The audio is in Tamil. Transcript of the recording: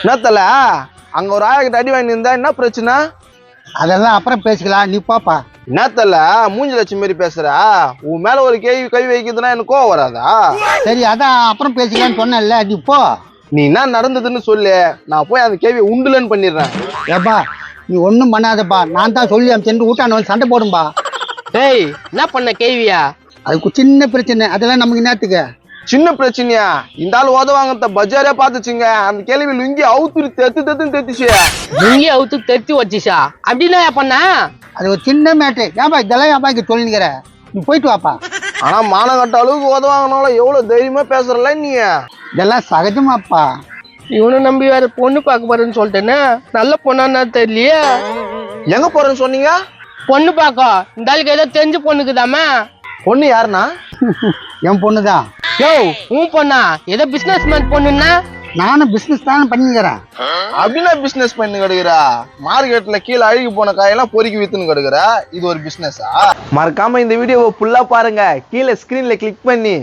என்னத்தல அங்க ஒரு ஆயிரம் அடி வாங்கி இருந்தா என்ன பிரச்சனை? அதெல்லாம் அப்புறம் பேசிக்கலாம், நீ பாப்பா. என்னத்தல மூஞ்சி லட்சம் மாரி பேசுற? உன் மேல ஒரு கேள்வி கை வைக்கிறதுனா எனக்கு கோவம் வராதா? சரி, அதான் அப்புறம் பேசிக்கலான்னு சொன்னேன்ல, நீ போ. நீ என்ன நடந்ததுன்னு சொல்லு, நான் போய் அந்த கேள்வியை உண்டுலன்னு பண்ணிடுறேன். ஏப்பா நீ ஒன்றும் பண்ணாதப்பா, நான் தான் சொல்லி அமிச்சேன் ஊட்டான வந்து சண்டை போடும்பா. டேய் என்ன பண்ண கேள்வியா? அதுக்கு சின்ன பிரச்சனை, அதெல்லாம் நமக்கு என்னத்துக்கு? சின்ன பிரச்சனையா? இந்த ஆள் உதவாங்க பஜாரே பாத்துச்சுங்க. அந்த கேள்வி லுங்கி அவுத்துரு தெத்துன்னு தெத்துச்சு. லுங்கி அவுத்து தெத்தி வச்சிச்சா? அப்படின்னா பண்ண? அது ஒரு சின்ன மேட்டு. ஏன்பா இதெல்லாம் ஏன்பா இங்க சொல்லிக்கிற? நீ போயிட்டு வாப்பா. ஆனா மானங்கட்ட அளவுக்கு உதவாங்கனால எவ்வளவு தைரியமா பேசுறல நீ. இதெல்லாம் சகஜமாப்பா. இவனை நம்பி வேற பொண்ணு பார்க்க போறேன்னு சொல்லிட்டேன்னு. நல்ல பொண்ணா தெரியலையே. எங்க போறேன்னு சொன்னீங்க? பொண்ணு பார்க்க இந்த ஆளுக்கு ஏதோ தெரிஞ்ச பொண்ணுக்குதாமா. பொண்ணு யாருன்னா? என் பொண்ணுதான். யோ உன் பொண்ணா? ஏதோ பிசினஸ் மேன் பொண்ணுன்னா? நானும் பிசினஸ் தானே பண்ணிக்கிறேன். அப்படின்னா பிசினஸ் பண்ணி கிடக்குறா? மார்க்கெட்ல கீழே அழுகி போன காயெல்லாம் பொறுக்கி வித்துன்னு கிடக்குறா. இது ஒரு பிசினஸா? மறக்காம இந்த வீடியோவை ஃபுல்லா பாருங்க. கீழே ஸ்கிரீன்ல கிளிக் பண்ணி